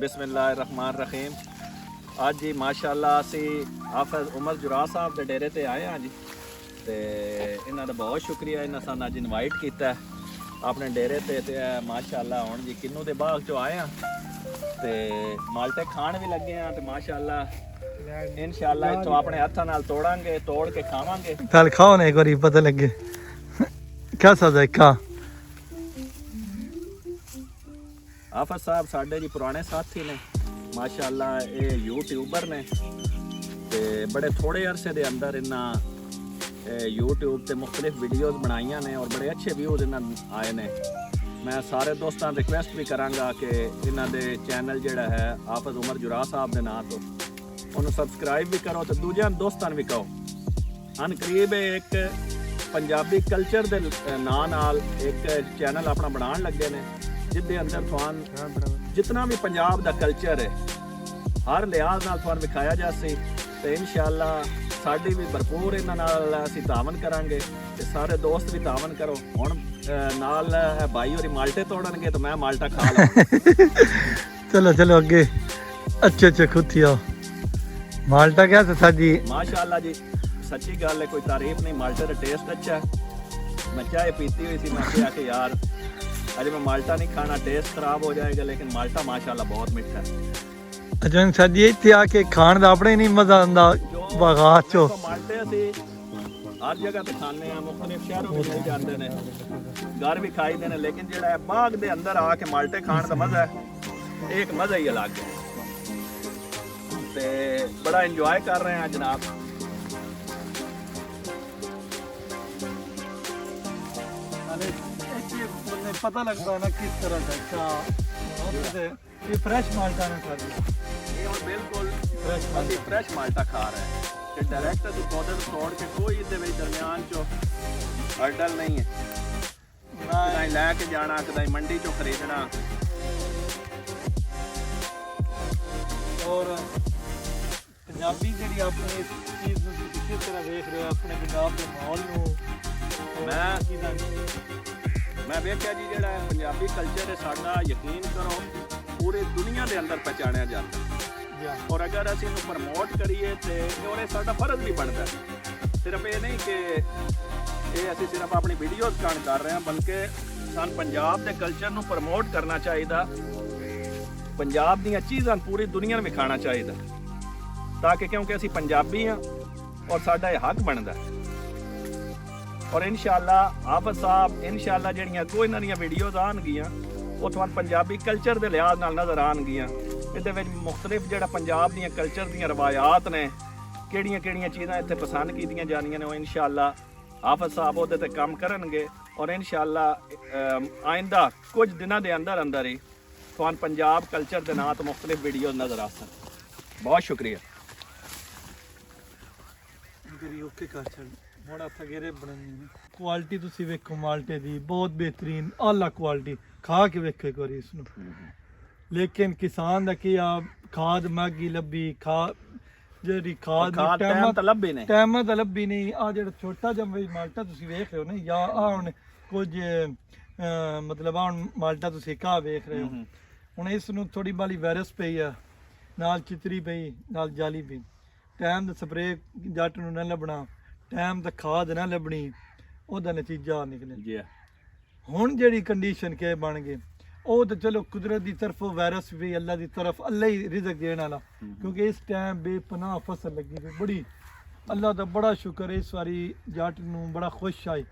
बिस्मिल्लाहिर्रहमानिर्रहीम। ਅੱਜ ਜੀ ਮਾਸ਼ਾਅੱਲਾ ਅਸੀਂ ਹਾਫਿਜ਼ ਉਮਰ ਜੁਰਾ ਸਾਹਿਬ ਦੇ ਡੇਰੇ ਤੇ ਆਏ ਹਾਂ ਜੀ, ਤੇ ਇਹਨਾਂ ਦਾ ਬਹੁਤ ਸ਼ੁਕਰੀਆ, ਇਹਨਾਂ ਸਾਨੂੰ ਅੱਜ ਇਨਵਾਈਟ ਕੀਤਾ ਆਪਣੇ ਡੇਰੇ ਤੇ ਮਾਸ਼ਾਅੱਲਾ ਹੁਣ ਜੀ ਕਿੰਨੂ ਦੇ ਬਾਗ ਚੋਂ ਆਏ ਹਾਂ ਤੇ ਮਾਲਟੇ ਖਾਣ ਵੀ ਲੱਗੇ ਹਾਂ ਤੇ ਮਾਸ਼ਾਅੱਲਾ ਇਨਸ਼ਾਅੱਲਾ ਇੱਥੋਂ ਆਪਣੇ ਹੱਥਾਂ ਨਾਲ ਤੋੜਾਂਗੇ, ਤੋੜ ਕੇ ਖਾਵਾਂਗੇ। ਚੱਲ ਖਾਓ ਨਾ ਇੱਕ ਵਾਰੀ ਪਤਾ ਲੱਗੇ ਕਿਆ ਸਜ਼ਾ ਕਾ। ਹਾਫਿਜ਼ ਸਾਹਿਬ ਸਾਡੇ ਜੀ ਪੁਰਾਣੇ ਸਾਥੀ ਨੇ माशाअल्लाह, ये यूट्यूबर ने ते बड़े थोड़े अरसे के अंदर इन्होंने यूट्यूब से मुख्तलिफ वीडियोज़ बनाई ने और बड़े अच्छे व्यूज़ इन्होंने आए ने। मैं सारे दोस्तों रिक्वेस्ट भी करांगा कि इन्हों दे चैनल जोड़ा है हाफिज़ उमर जुरा साहब के नाम तो उन्होंने सबसक्राइब भी करो तो दूजे दोस्तों भी कहो। अन करीब एक पंजाबी कल्चर के नाम नाल एक चैनल अपना बनाने लगे ने जिसके अंदर तुहान जितना भी पंजाब का कल्चर है हर लिहाज नाल तुहान विखाया जासी तो इंशाअल्लाह साडी भी भरपूर इन्हां नाल असीं तावन करांगे ते सारे दोस्त भी तावन करो। हुण नाल भाई होरी माल्टे तोड़नगे तो मैं माल्टा खा लवांगा। चलो चलो अगे अच्छे अच्छे खुद थी आओ। माल्टा क्या था जी? माशाअल्लाह जी सच्ची गल है, कोई तारीफ नहीं, माल्टे का टेस्ट अच्छा है। मैं चाय पीती हुई थी, मैं कहा कि यार अरे मैं माल्टा नहीं खाना, टेस्ट खराब हो जाएगा, लेकिन माल्टा माशाल्लाह बहुत मीठा है। अच्छा सर जी इत्थे आके खाण दा अपने नहीं मजा आंदा बागात चो। माल्टे असी हर जगह ते खाने हैं, मुख्तलिफ शहरों में मिल जाते हैं, घर भी खाई देने, लेकिन जेड़ा है बाग दे अंदर आके माल्टे खाण दा मजा है एक मजा ही अलग है ते बड़ा इंजॉय कर रहे हैं जनाब। पता लगता है ना किस तरह का क्या ये फ्रेश माल्टा ने खा दिया, ये और बिल्कुल फ्रेश माल्टा खा रहे हैं कि डायरेक्ट तू पौधे तोड़ के कोई इहदे विच दरमियान चो हर्डल नहीं है ना लैके जाना कदाई मंडी चो खरीदना। और पंजाबी जी अपनी इस चीज़ किस तरह देख रहे हो अपने पंजाब के माहौल मैं वेख्या जी जेड़ा पंजाबी कल्चर है साडा यकीन करो पूरी दुनिया के अंदर पहचानिया जाता है और अगर असीं इहनूं प्रमोट करिए तो ये साडा फर्ज भी बनता है। सिर्फ ये नहीं कि ये असीं सिर्फ अपनी वीडियोज़ कान कर रहे हैं, बल्कि सानूं पंजाब के कल्चर नूं प्रमोट करना चाहिए, पंजाब दीयां चीज़ां पूरी दुनिया नूं विखाना चाहिए, ताकि क्योंकि असीं पंजाबी हाँ और साडा ये हक बनता है। और इंशाअल्लाह हाफिज़ साहब इंशाअल्लाह ਜਿਹੜੀਆਂ ਕੋਈ ਨਵੀਆਂ ਵੀਡੀਓਜ਼ ਆਉਣਗੀਆਂ ਉਹ ਤੁਹਾਨੂੰ ਪੰਜਾਬੀ ਕਲਚਰ ਦੇ ਲਿਹਾਜ਼ ਨਾਲ ਨਜ਼ਰ ਆਉਣਗੀਆਂ। ਇਹਦੇ ਵਿੱਚ ਮੁxtਲਿਫ ਜਿਹੜਾ ਪੰਜਾਬ ਦੀਆਂ ਕਲਚਰ ਦੀਆਂ ਰਵਾਇਤ ਨੇ, ਕਿਹੜੀਆਂ ਕਿਹੜੀਆਂ ਚੀਜ਼ਾਂ ਇੱਥੇ ਪਸੰਦ ਕੀਤੀਆਂ ਜਾਂਦੀਆਂ ਨੇ, ਉਹ ਇੰਸ਼ਾਅੱਲਾ ਹਾਫਿਜ਼ ਸਾਹਿਬ ਉਹਦੇ ਤੇ ਕੰਮ ਕਰਨਗੇ ਔਰ ਇੰਸ਼ਾਅੱਲਾ ਆਇੰਦਾ ਕੁਝ ਦਿਨਾਂ ਦੇ ਅੰਦਰ ਅੰਦਰ ਹੀ ਤੁਹਾਨੂੰ ਪੰਜਾਬ ਕਲਚਰ ਦੇ ਨਾਂ ਤੋਂ ਮੁxtਲਿਫ ਵੀਡੀਓਜ਼ ਨਜ਼ਰ ਆ ਸਕਣ। ਬਹੁਤ ਸ਼ੁਕਰੀਆ। ਓਕੇ ਕਰ ਛੱਡ मोड़ा थगेरे बनने क्वालिटी तुसी वेखो माल्टे दी बहुत बेहतरीन आला क्वालिटी खा के वेखो एक बार इसनू। लेकिन किसान दा की खाद महंगी लब्भी जेडी खाद टाइम ते लब्भी नहीं आ जेड़ा छोटा जम माल्टा तुसी वेख रहे हो ना या हुण कुछ मतलब हुण माल्टा तुसी का वेख रहे हो हुण इसनू थोड़ी बाली वायरस पई है नाल चितरी पई नाल जाली पई टाइम दा स्प्रे जट नू ना लभना टाइम तक खाद ना लभनी ओदा नतीजा निकले जी। हुण जेड़ी कंडीशन के बन गए ओ तो चलो कुदरत की तरफ वायरस भी अल्लाह की तरफ अल्लाह ही रिजक देने वाला, क्योंकि इस टाइम बेपनाह फसल लगी थी बड़ी अल्लाह का बड़ा शुक्र है इस बारी जट नूं बड़ा खुश आई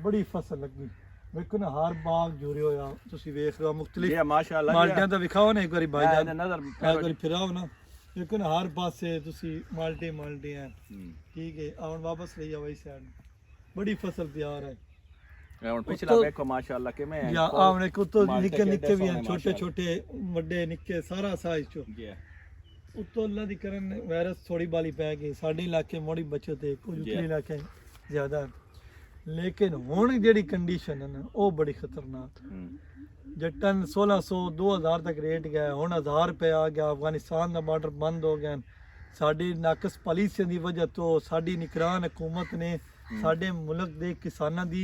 बड़ी फसल लगी। वेखो ना हर बाग जुरे होया तुसीं वेख रहे हो मुख्तलिफ माशाअल्लाह माल्टियां दा विखाओ ना एक बारी भाई जान नजर एक बारी फिराओ ना लेकिन हर पासे तुसी माल्टे हैं ठीक है आउण वापस ले जाओ इस साइड बड़ी फसल तैयार है। हुण पिछला देखो माशाअल्लाह कि मैं या आवने को तो निक्के निक्के भी हैं छोटे छोटे बड़े निक्के सारा साइज चो उतो अल्लाह दी करन वायरस थोड़ी बाली पै गई साडे इलाके मोड़ी बचत है कुछ दूसरे इलाके ज्यादा, लेकिन हुण जेड़ी कंडीशन है ना वो बड़ी खतरनाक जटन 1600 2000 तक रेट गया हुण 1000 रुपये आ गया। अफगानिस्तान का बार्डर बंद हो गया, साडी नाकस पॉलिसियां की वजह तो साडी निगरान हुकूमत ने साडे मुल्क के किसानों की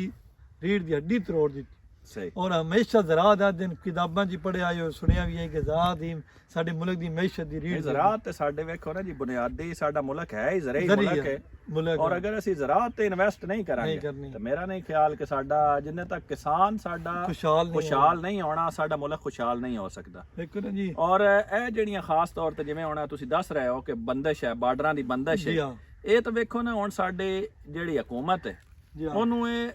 रीढ़ की हड्डी तरोड़ दी। ਸਹੀ ਔਰ ਹਮੇਸ਼ਾ ਜ਼ਰਾਅਤ ਦਾ ਦਿਨ ਕਿਤਾਬਾਂ 'ਚ ਪੜ੍ਹਿਆ ਆਇਓ ਸੁਣਿਆ ਵੀ ਹੈ ਕਿ ਜ਼ਰਾਅਤ ਹੀ ਸਾਡੇ ਮੁਲਕ ਦੀ ਮੈਸ਼ਤ ਦੀ ਰੀੜ ਜ਼ਰਾਅਤ ਤੇ ਸਾਡੇ ਵੇਖੋ ਨਾ ਜੀ ਬੁਨਿਆਦੀ ਸਾਡਾ ਮੁਲਕ ਹੈ ਹੀ ਜ਼ਰਾਈ ਜ਼ਰੀ ਮੁਲਕ ਹੈ ਮੁਲਕ ਔਰ ਅਗਰ ਅਸੀਂ ਜ਼ਰਾਅਤ ਤੇ ਇਨਵੈਸਟ ਨਹੀਂ ਕਰਾਂਗੇ ਕਰਨੀ। ਤਾਂ ਮੇਰਾ ਨਹੀਂ ਖਿਆਲ ਕਿ ਸਾਡਾ ਜਿੰਨੇ ਤੱਕ ਕਿਸਾਨ ਸਾਡਾ ਖੁਸ਼ਹਾਲ ਨਹੀਂ ਹੋਣਾ ਸਾਡਾ ਮੁਲਕ ਖੁਸ਼ਹਾਲ ਨਹੀਂ ਹੋ ਸਕਦਾ। ਦੇਖੋ ਨਾ ਜੀ ਔਰ ਇਹ ਜਿਹੜੀਆਂ ਖਾਸ ਤੌਰ ਤੇ ਜਿਵੇਂ ਹੁਣ ਤੁਸੀਂ ਦੱਸ ਰਹੇ ਹੋ ਕਿ ਬੰਦਸ਼ ਹੈ ਬਾਰਡਰਾਂ ਦੀ ਬੰਦਸ਼ ਜੀ ਹੈ ਹਾਂ ਇਹ ਤਾਂ ਵੇਖੋ ਨਾ ਹੁਣ ਸਾਡੇ ਜਿਹੜੀ ਹਕੂਮਤ ਹੈ ਜੀ ਹਾਂ ਉਹਨੂੰ ਇਹ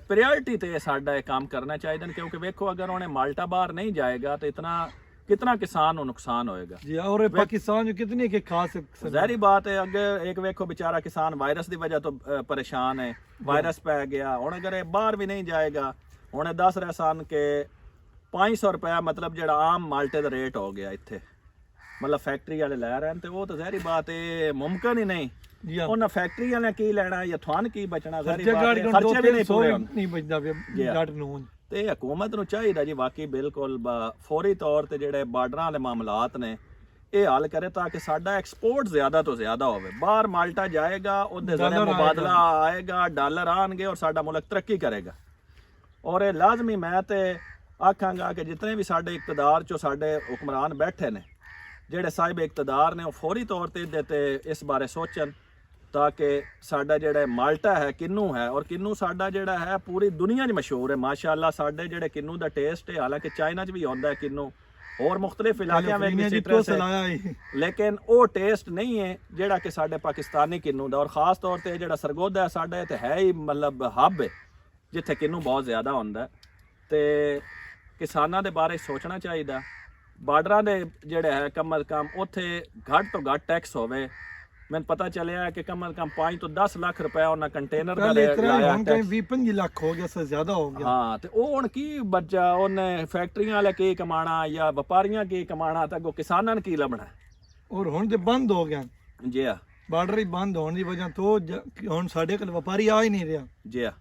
ਪ੍ਰਾਇੋਰਟੀ ਤੇ ਸਾਡਾ ਇਹ ਕੰਮ ਕਰਨਾ ਚਾਹੀਦਾ ਕਿਉਂਕਿ ਵੇਖੋ ਅਗਰ ਉਹਨੇ ਮਾਲਟਾ ਬਾਹਰ ਨਹੀਂ ਜਾਏਗਾ ਤਾਂ ਇਤਨਾ कितना किसान को नुकसान होएगा जी और पाकिस्तान जो कितनी के खा सकते ज़ाहिर बात है अगर एक वेखो बेचारा किसान वायरस की वजह तो परेशान है वायरस पै गया हुण अगर बाहर भी नहीं जाएगा हुण दस रहे सन के 500 रुपया मतलब जो आम माल्टे का रेट हो गया इत्थे मतलब फैक्ट्री वाले लै रहे हैं तो वो तो ज़ाहिर बात है मुमकिन ही नहीं जी हाँ उन्हें फैक्ट्री वाले की लेना या थान की बचना ज़ाहिर बात है खर्चे भी नहीं पूरे नहीं बचदा जट नूं ਤੇ ਹਕੂਮਤ ਨੂੰ ਚਾਹੀਦਾ ਜੀ ਵਾਕਈ ਬਿਲਕੁਲ ਫੌਰੀ ਤੌਰ ਤੇ ਜਿਹੜੇ ਬਾਰਡਰਾਂ ਵਾਲੇ ਮਾਮਲਾਤ ਨੇ ਇਹ ਹੱਲ ਕਰੇ ਤਾਂ ਕਿ ਸਾਡਾ ਐਕਸਪੋਰਟ ਜ਼ਿਆਦਾ ਤੋਂ ਜ਼ਿਆਦਾ ਹੋਵੇ ਬਾਹਰ ਮਾਲਟਾ ਜਾਏਗਾ ਉਹਦੇ ਜ਼ਰੀਏ ਮੁਬਾਦਲਾ ਆਏਗਾ ਡਾਲਰ ਆਣਗੇ ਔਰ ਸਾਡਾ ਮੁਲਕ ਤਰੱਕੀ ਕਰੇਗਾ ਔਰ ਇਹ ਲਾਜ਼ਮੀ ਮੈਂ ਤੇ ਆਖਾਂਗਾ ਕਿ ਜਿਤਨੇ ਵੀ ਸਾਡੇ ਇਕਤਦਾਰ ਚੋਂ ਸਾਡੇ ਹੁਕਮਰਾਨ ਬੈਠੇ ਨੇ ਜਿਹੜੇ ਸਾਹਿਬ ਇਕਤਦਾਰ ਨੇ ਉਹ ਫੌਰੀ ਤੌਰ ਤੇ ਇਹਦੇ ਤੇ ਇਸ ਬਾਰੇ ਸੋਚਣ ताकि साडा जेड़ा माल्टा है किन्नू है और किन्नू साडा जेड़ा है पूरी दुनिया च मशहूर है माशाअल्लाह साडे जेड़े किन्नू दा टेस्ट है हालांकि चाइना च भी होंदा है किन्नू और मुख्तलिफ इलाकों में भी सिट्रस है लेकिन वो टेस्ट नहीं है जेड़ा कि साडे पाकिस्तानी किन्नू दा और खास तौर ते जेड़ा सरगोदा है साडा ते है ही मतलब हब है जिथे किन्नू बहुत ज़्यादा होंदा है ते किसानां दे बारे सोचना चाहिए बार्डरां दे जेड़े है कम अज कम उत्थे घट तो घट टैक्स होवे मैंने पता चलिया कि कम से कम 5 तो 10 लाख रुपया उन्हें कंटेनर का लाया टैक्स 20 लाख हो गया से ज्यादा हो गया हाँ तो वो हुण की बचा उन्हें फैक्ट्रियां वाले की कमाना या व्यापारियां की कमाना तो अगों किसानां की लभना और हुण ते बंद हो गया जी हाँ बार्डर ही बंद होने की वजह तो हुण साडे कोल व्यापारी आ ही नहीं रहा जी हाँ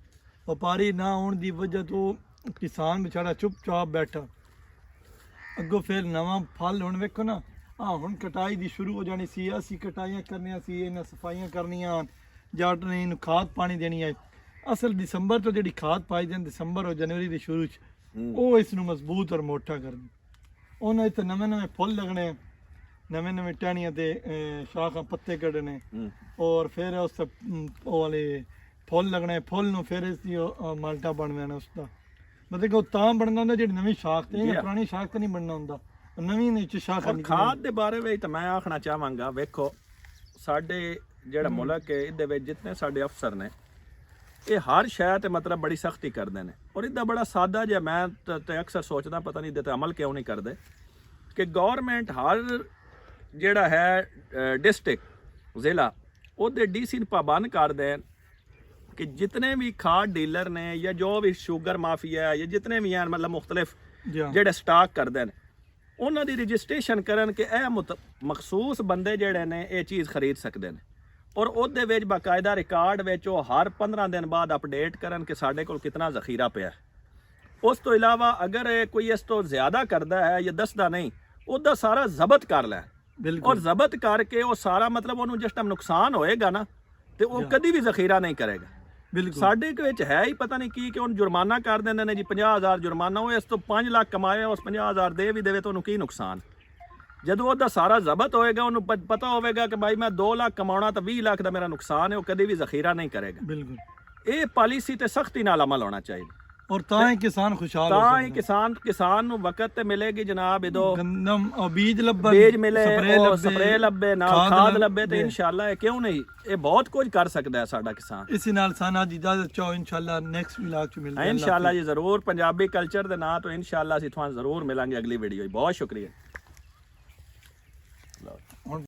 व्यापारी ना होने की वजह तो किसान बेचारा चुपचाप बैठा अगों फिर नवा फल हुण वेखो ना हाँ हुण कटाई दी शुरू हो जानी सी असी कटाइयां करनियां सी इन्हां सफाइयां करनियां जट ने इन्हूं खाद पानी देनी है असल दिसंबर तो जिहड़ी खाद पाई जाती दिसंबर और जनवरी दे शुरू च वो इसनूं मजबूत और मोटा करनी उन्हां इत्थे नवें नवें फुੱਲ लगने नवें नवें टहनियां ते शाखां पत्ते कड्ढने और फिर उस वो वाले फुੱਲ लगने फुੱਲ नूं फिर इसदी माल्टा बन जाना उसदा मतलब कि वो तां बनदा हुंदा जिहड़ी नवीं शाख ते पुरानी शाख ते नहीं बनना हुंदा नवीं नीचे शाखा खाद ਦੇ ਬਾਰੇ ਵਿੱਚ ਤਾਂ ਮੈਂ ਆਖਣਾ ਚਾਹਾਂਗਾ ਵੇਖੋ ਸਾਡੇ ਜਿਹੜਾ ਮੁਲਕ ਹੈ ਇਹਦੇ ਵਿੱਚ ਜਿੰਨੇ ਸਾਡੇ ਅਫਸਰ ਨੇ ਇਹ ਹਰ ਸ਼ੈ ਤੇ ਮਤਲਬ ਬੜੀ ਸਖਤੀ ਕਰਦੇ ਨੇ ਔਰ ਇਹਦਾ ਬੜਾ ਸਾਦਾ ਜਿਹਾ ਮੈਂ ਤੇ ਅਕਸਰ ਸੋਚਦਾ ਪਤਾ ਨਹੀਂ ਇਹਦੇ ਤੇ ਅਮਲ ਕਿਉਂ ਨਹੀਂ ਕਰਦੇ ਕਿ ਗਵਰਨਮੈਂਟ ਹਰ ਜਿਹੜਾ ਹੈ ਡਿਸਟ੍ਰਿਕਟ ਜ਼ਿਲ੍ਹਾ ਉਹਦੇ ਡੀਸੀ ਨੂੰ ਪਾਬੰਦ ਕਰ ਦੇਣ ਕਿ ਜਿਤਨੇ ਵੀ ਖਾਦ ਡੀਲਰ ਨੇ ਜਾਂ ਜੋ ਵੀ ਸ਼ੂਗਰ ਮਾਫੀਆ ਹੈ ਜਾਂ ਜਿਤਨੇ ਵੀ ਹਨ ਮਤਲਬ ਮੁxtਲਿਫ ਜਿਹੜੇ ਸਟਾਕ ਕਰਦੇ ਨੇ ਉਹਨਾਂ ਦੀ ਰਜਿਸਟ੍ਰੇਸ਼ਨ ਕਰਨ ਕਿ ਇਹ ਮਖਸੂਸ ਬੰਦੇ ਜਿਹੜੇ ਨੇ ਇਹ ਚੀਜ਼ ਖਰੀਦ ਸਕਦੇ ਨੇ ਔਰ ਉਹਦੇ ਵਿੱਚ ਬਾਕਾਇਦਾ ਰਿਕਾਰਡ ਵਿੱਚ ਉਹ ਹਰ 15 ਦਿਨ ਬਾਅਦ ਅਪਡੇਟ ਕਰਨ ਕਿ ਸਾਡੇ ਕੋਲ ਕਿੰਨਾ ਜ਼ਖੀਰਾ ਪਿਆ ਉਸ ਤੋਂ ਇਲਾਵਾ ਅਗਰ ਕੋਈ ਇਸ ਤੋਂ ਜ਼ਿਆਦਾ ਕਰਦਾ ਹੈ ਜਾਂ ਦੱਸਦਾ ਨਹੀਂ ਉਹਦਾ ਸਾਰਾ ਜ਼ਬਤ ਕਰ ਲੈ ਔਰ ਜ਼ਬਤ ਕਰਕੇ ਉਹ ਸਾਰਾ ਮਤਲਬ ਉਹਨੂੰ ਜਿਸ ਟਾਈਮ ਨੁਕਸਾਨ ਹੋਏਗਾ ਨਾ ਤੇ ਉਹ ਕਦੀ ਵੀ ਜ਼ਖੀਰਾ ਨਹੀਂ ਕਰੇਗਾ ਸਾਡੇ ਵਿੱਚ ਹੈ ਹੀ ਪਤਾ ਨਹੀਂ ਕੀ ਕਿ ਉਹਨੂੰ ਜੁਰਮਾਨਾ ਕਰ ਦਿੰਦੇ ਨੇ ਜੀ 50,000 ਜੁਰਮਾਨਾ ਉਹ ਇਸ ਤੋਂ 5 ਲੱਖ ਕਮਾਏ ਉਸ 50,000 ਦੇ ਵੀ ਦੇਵੇ ਤਾਂ ਉਹਨੂੰ ਕੀ ਨੁਕਸਾਨ ਜਦੋਂ ਉਹਦਾ ਸਾਰਾ ਜ਼ਬਤ ਹੋਏਗਾ ਉਹਨੂੰ ਪਤਾ ਹੋਵੇਗਾ ਕਿ ਭਾਈ ਮੈਂ 2 ਲੱਖ ਕਮਾਉਣਾ ਤਾਂ 20 ਲੱਖ ਦਾ ਮੇਰਾ ਨੁਕਸਾਨ ਹੈ ਉਹ ਕਦੇ ਵੀ ਜ਼ਖੀਰਾ ਨਹੀਂ ਕਰੇਗਾ ਬਿਲਕੁਲ ਇਹ ਪਾਲਿਸੀ ਤੇ ਸਖਤੀ ਨਾਲ ਅਮਲ ਹੋਣਾ ਚਾਹੀਦਾ और ताई किसान खुशहाल हो ताई किसान नु वक्त ते मिलेगी जनाब इदो गंदम और बीज मिले और स्प्रे लब्बे नाल खाद लब्बे ते इंशाल्लाह क्यों नहीं ये बहुत कुछ कर सकदा है साडा किसान इसी नाल साना दी इजाजत चाहो इंशाल्लाह नेक्स्ट व्लॉग च मिलदे इंशाल्लाह जी जरूर पंजाबी कल्चर दे नाम तो इंशाल्लाह असीं तुहां जरूर मिलांगे अगली वीडियो बहुत शुक्रिया।